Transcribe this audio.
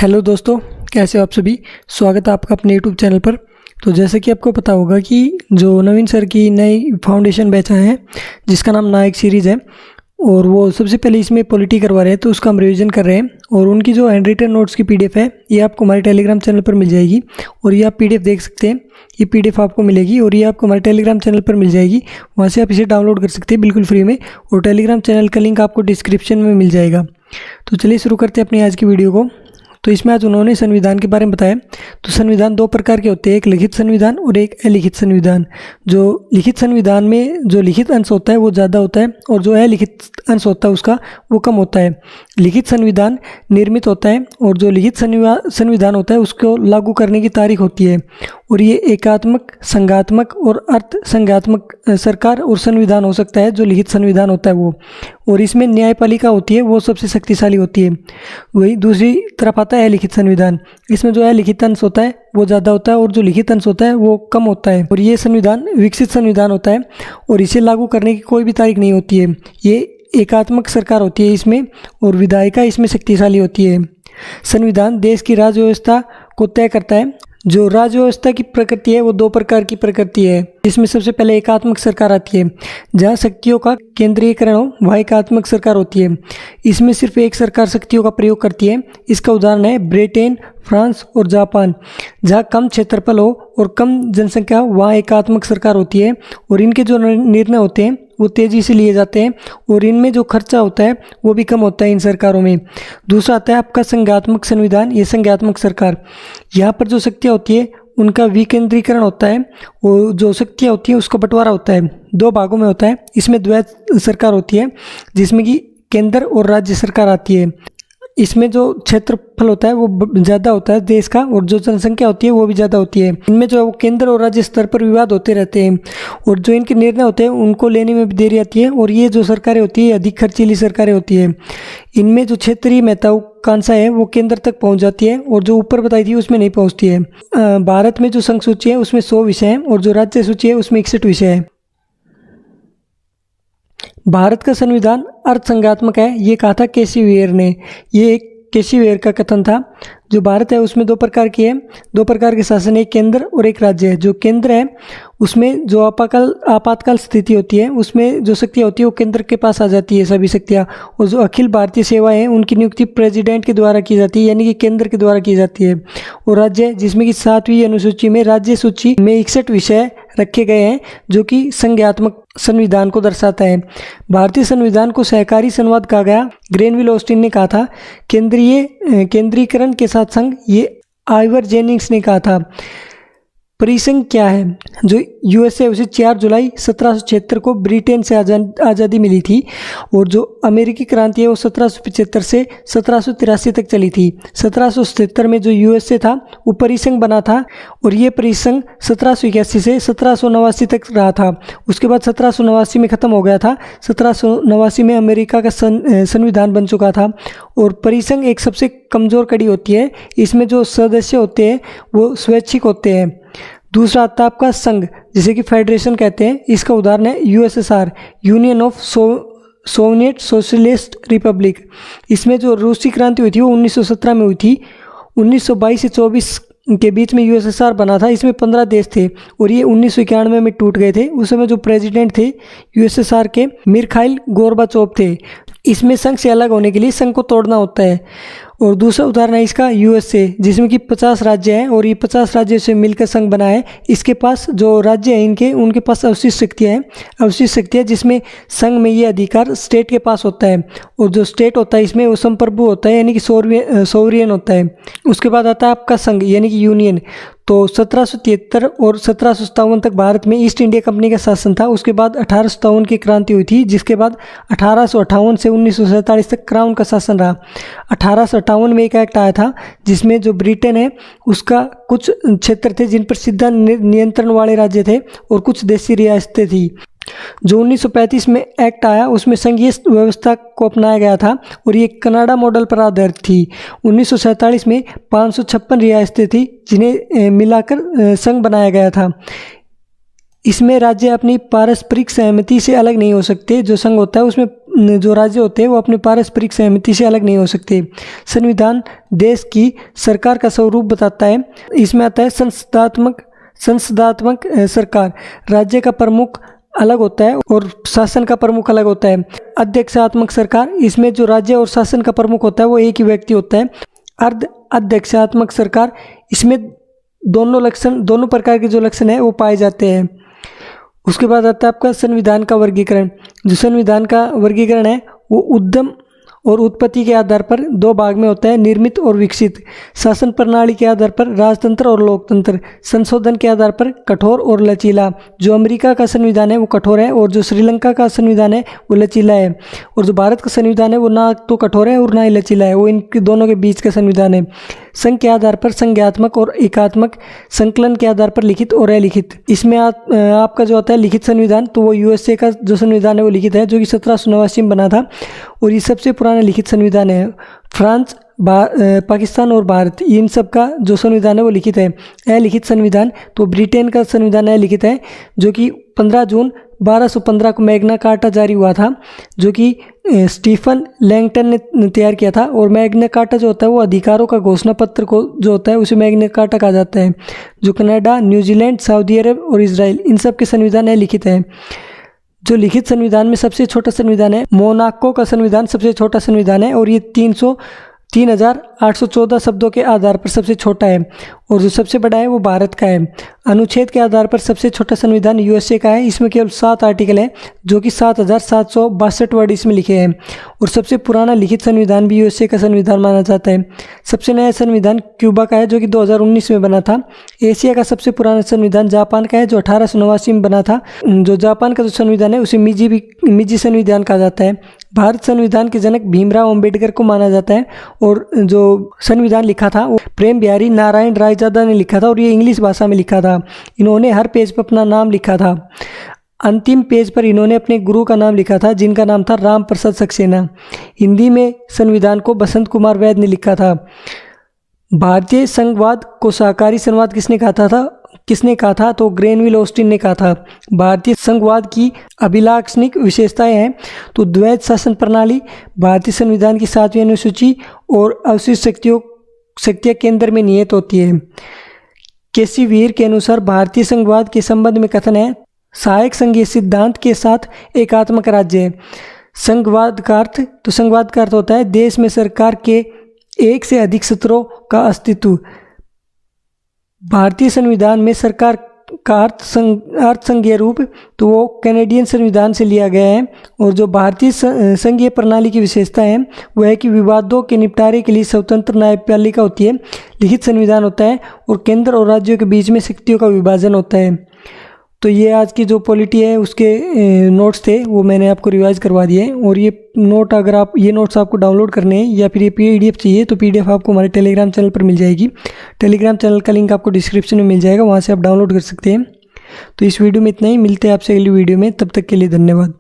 Hello दोस्तों, कैसे हो आप सभी। स्वागत है आपका अपने यूट्यूब चैनल पर। तो जैसे कि आपको पता होगा कि जो नवीन सर की नई फाउंडेशन बैच आए हैं जिसका नाम नायक सीरीज़ है, और वो सबसे पहले इसमें पॉलिटी करवा रहे हैं, तो उसका हम रिवीजन कर रहे हैं। और उनकी जो हैंड रिटन नोट्स की पीडीएफ है ये आपको हमारे टेलीग्राम चैनल पर मिल जाएगी, और ये आप पीडीएफ देख सकते हैं। ये पीडीएफ आपको मिलेगी और ये आपको हमारे टेलीग्राम चैनल पर मिल जाएगी। वहाँ से आप इसे डाउनलोड कर सकते हैं बिल्कुल फ्री में, और टेलीग्राम चैनल का लिंक आपको डिस्क्रिप्शन में मिल जाएगा। तो चलिए शुरू करते हैं अपनी आज की वीडियो को। तो इसमें आज उन्होंने संविधान के बारे में बताया। तो संविधान दो प्रकार के होते हैं, एक लिखित संविधान और एक अलिखित संविधान। जो लिखित संविधान में जो लिखित अंश होता है वो ज़्यादा होता है, और जो अलिखित अंश होता है उसका वो कम होता है। लिखित संविधान निर्मित होता है, और जो लिखित संविधान होता है उसको लागू करने की तारीख होती है। और ये एकात्मक, संघात्मक और अर्ध संघात्मक सरकार और संविधान हो सकता है जो लिखित संविधान होता है वो। और इसमें न्यायपालिका होती है, वो सबसे शक्तिशाली होती है। वही दूसरी तरफ आता है लिखित संविधान। इसमें जो है लिखित अंश होता है वो ज़्यादा होता है, और जो लिखित अंश होता है वो कम होता है। और ये संविधान विकसित संविधान होता है, और इसे लागू करने की कोई भी तारीख नहीं होती है। ये एकात्मक सरकार होती है इसमें, और विधायिका इसमें शक्तिशाली होती है। संविधान देश की राज्य व्यवस्था को तय करता है। जो राज्य व्यवस्था की प्रकृति है वो दो प्रकार की प्रकृति है, जिसमें सबसे पहले एकात्मक सरकार आती है। जहाँ शक्तियों का केंद्रीयकरण हो वह एकात्मक सरकार होती है। इसमें सिर्फ एक सरकार शक्तियों का प्रयोग करती है। इसका उदाहरण है ब्रिटेन, फ्रांस और जापान। जहाँ कम क्षेत्रफल हो और कम जनसंख्या हो वहाँ एकात्मक सरकार होती है, और इनके जो निर्णय होते हैं वो तेज़ी से लिए जाते हैं, और इनमें जो खर्चा होता है वो भी कम होता है इन सरकारों में। दूसरा आता है आपका संघात्मक संविधान, ये संघात्मक सरकार। यहाँ पर जो शक्तियाँ होती है उनका विकेंद्रीकरण होता है, और जो शक्तियाँ होती हैं उसका बंटवारा होता है, दो भागों में होता है। इसमें द्वैत सरकार होती है, जिसमें कि केंद्र और राज्य सरकार आती है। इसमें जो क्षेत्रफल होता है वो ज़्यादा होता है देश का, और जो जनसंख्या होती है वो भी ज़्यादा होती है। इनमें जो है वो केंद्र और राज्य स्तर पर विवाद होते रहते हैं, और जो इनके निर्णय होते हैं उनको लेने में भी देरी आती है। और ये जो सरकारें होती है अधिक खर्चीली सरकारें होती है। इनमें जो क्षेत्रीय महत्वाकांक्षा है वो केंद्र तक पहुँच जाती है, और जो ऊपर बताई थी उसमें नहीं पहुँचती है। भारत में जो संघ सूची है उसमें 100 विषय हैं, और जो राज्य सूची है उसमें 61 विषय है। भारत का संविधान अर्थसंघात्मक है, ये कहा था केसीवेयर ने। ये एक केसीवेयर का कथन था। जो भारत है उसमें दो प्रकार की है, दो प्रकार के शासन, एक केंद्र और एक राज्य है। जो केंद्र है उसमें जो आपातकाल स्थिति होती है उसमें जो शक्तियाँ होती है वो केंद्र के पास आ जाती है सभी शक्तियाँ। और जो अखिल भारतीय सेवाएं हैं उनकी नियुक्ति प्रेसिडेंट के द्वारा की जाती है, यानी कि केंद्र के द्वारा की जाती है। और राज्य जिसमें कि 7वीं अनुसूची में राज्य सूची में 61 विषय रखे गए हैं, जो कि संघात्मक संविधान को दर्शाता है। भारतीय संविधान को सहकारी संवाद कहा गया। ग्रेनविल ऑस्टिन ने कहा था केंद्रीकरण के साथ संघ, ये आइवर जेनिंग्स ने कहा था। परिसंघ क्या है? जो यूएसए उसे 4 जुलाई 1776 को ब्रिटेन से आज़ादी मिली थी, और जो अमेरिकी क्रांति है वो 1775 से 1783 तक चली थी। 1777 में जो यूएसए था वो परिसंघ बना था, और ये परिसंघ 1781 से 1789 तक रहा था। उसके बाद 1789 में ख़त्म हो गया था। 1789 में अमेरिका का संविधान बन चुका था। और परिसंघ एक सबसे कमज़ोर कड़ी होती है। इसमें जो सदस्य होते हैं वो स्वैच्छिक होते हैं। दूसरा आता है आपका संघ, जिसे कि फेडरेशन कहते हैं। इसका उदाहरण है USSR, union of Soviet socialist Republic. इसमें जो रूसी क्रांति हुई थी वो 1917 में हुई थी। 1922 से 24 के बीच में यूएसएसआर बना था। इसमें 15 देश थे, और ये 1991 में टूट गए थे। उस समय जो प्रेसिडेंट थे यूएसएसआर के मिखाइल गोर्बाचोव थे। इसमें संघ से अलग होने के लिए संघ को तोड़ना होता है। और दूसरा उदाहरण है इसका यूएसए, जिसमें कि 50 राज्य हैं, और ये 50 राज्यों से मिलकर संघ बना है। इसके पास जो राज्य हैं उनके पास अवशिष्ट शक्तियाँ हैं, अवशिष्ट शक्तियाँ, जिसमें संघ में ये अधिकार स्टेट के पास होता है। और जो स्टेट होता है इसमें वो संप्रभु होता है, यानी कि सोवरियन होता है। उसके बाद आता है आपका संघ, यानी कि यूनियन। तो 1773 और 1757 तक भारत में ईस्ट इंडिया कंपनी का शासन था। उसके बाद 1857 की क्रांति हुई थी, जिसके बाद 1858 से 1947 तक क्राउन का शासन रहा। 1858 में एक एक्ट आया था जिसमें जो ब्रिटेन है उसका कुछ क्षेत्र थे जिन पर सीधा नियंत्रण वाले राज्य थे, और कुछ देशी रियासतें थी। जो 1935 में एक्ट आया उसमें संघीय व्यवस्था को अपनाया गया था, और ये कनाडा मॉडल पर आधारित थी। 1947 में 556 रियासतें थी जिन्हें मिलाकर संघ बनाया गया था। इसमें राज्य अपनी पारस्परिक सहमति से अलग नहीं हो सकते। जो संघ होता है उसमें जो राज्य होते हैं वो अपने पारस्परिक सहमति से अलग नहीं हो सकते। संविधान देश की सरकार का स्वरूप बताता है। इसमें आता है संसदात्मक सरकार। राज्य का प्रमुख अलग होता है और शासन का प्रमुख अलग होता है। अध्यक्षात्मक सरकार, इसमें जो राज्य और शासन का प्रमुख होता है वो एक ही व्यक्ति होता है। अर्ध अध्यक्षात्मक सरकार, इसमें दोनों प्रकार के जो लक्षण है वो पाए जाते हैं। उसके बाद आता है आपका संविधान का वर्गीकरण। जो संविधान का वर्गीकरण है वो उद्यम और उत्पत्ति के आधार पर दो भाग में होता है, निर्मित और विकसित। शासन प्रणाली के आधार पर राजतंत्र और लोकतंत्र। संशोधन के आधार पर कठोर और लचीला। जो अमेरिका का संविधान है वो कठोर है और जो श्रीलंका का संविधान है वो लचीला है। और जो भारत का संविधान है वो ना तो कठोर है और ना ही लचीला है, वो इन दोनों के बीच का संविधान है। संघ के आधार पर संज्ञात्मक और एकात्मक, संकलन के आधार पर लिखित और अलिखित। इसमें आपका जो होता है लिखित संविधान, तो वो यूएसए का जो संविधान है वो लिखित है, जो कि 1789 में बना था और ये सबसे पुराना लिखित संविधान है। फ्रांस, पाकिस्तान और भारत, इन सब का जो संविधान है वो लिखित है। अलिखित संविधान, तो ब्रिटेन का संविधान अलिखित है, जो कि 15 जून 1215 को मैग्ना कार्टा जारी हुआ था, जो कि स्टीफन लैंगटन ने तैयार किया था। और मैग्ना कार्टा जो होता है वो अधिकारों का घोषणा पत्र को जो होता है उसे मैग्ना कार्टा कहा जाता है। जो कनाडा, न्यूजीलैंड, सऊदी अरब और इजराइल, इन सब के संविधान लिखित है। जो लिखित संविधान में सबसे छोटा संविधान है मोनाको का संविधान, सबसे छोटा संविधान है और ये 3,814 शब्दों के आधार पर सबसे छोटा है। और जो सबसे बड़ा है वो भारत का है। अनुच्छेद के आधार पर सबसे छोटा संविधान यूएसए का है। इसमें केवल 7 आर्टिकल है, जो कि 7,762 वर्ड इसमें लिखे हैं। और सबसे पुराना लिखित संविधान भी यूएसए का संविधान माना जाता है। सबसे नया संविधान क्यूबा का है, जो कि 2019 में बना था। एशिया का सबसे पुराना संविधान जापान का है, जो 1889 में बना था। जो जापान का जो संविधान है उसे मिजी संविधान कहा जाता है। भारत संविधान के जनक भीमराव अंबेडकर को माना जाता है और जो संविधान लिखा था वो प्रेम बिहारी नारायण रायजादा ने लिखा था और ये इंग्लिश भाषा में लिखा था। इन्होंने हर पेज पर अपना नाम लिखा था। अंतिम पेज पर इन्होंने अपने गुरु का नाम लिखा था, जिनका नाम था राम प्रसाद सक्सेना। हिंदी में संविधान को बसंत कुमार वैद ने लिखा था। भारतीय संघवाद को शाकाहारी संवाद किसने कहा था? तो ग्रेनविल ऑस्टिन ने कहा था। भारतीय संघवाद की अभिलाक्षणिक विशेषताएं हैं तो द्वैत शासन प्रणाली, भारतीय संविधान की 7वीं अनुसूची और अवशिष्ट शक्तियां केंद्र में निहित होती है। केसी वीर के अनुसार भारतीय संघवाद के संबंध में कथन है, सहायक संघीय सिद्धांत के साथ एकात्मक राज्य। संघवाद का अर्थ होता है देश में सरकार के एक से अधिक सत्रों का अस्तित्व। भारतीय संविधान में सरकार का अर्थ संघीय रूप तो वो कैनेडियन संविधान से लिया गया है। और जो भारतीय संघीय प्रणाली की विशेषता है वह है कि विवादों के निपटारे के लिए स्वतंत्र न्यायपालिका होती है, लिखित संविधान होता है और केंद्र और राज्यों के बीच में शक्तियों का विभाजन होता है। तो ये आज की जो पॉलिटी है उसके नोट्स थे वो मैंने आपको रिवाइज करवा दिए। और ये नोट्स आपको डाउनलोड करने हैं या फिर ये पीडीएफ चाहिए तो पीडीएफ आपको हमारे टेलीग्राम चैनल पर मिल जाएगी। टेलीग्राम चैनल का लिंक आपको डिस्क्रिप्शन में मिल जाएगा, वहाँ से आप डाउनलोड कर सकते हैं। तो इस वीडियो में इतना ही, मिलते हैं आपसे अगली वीडियो में, तब तक के लिए धन्यवाद।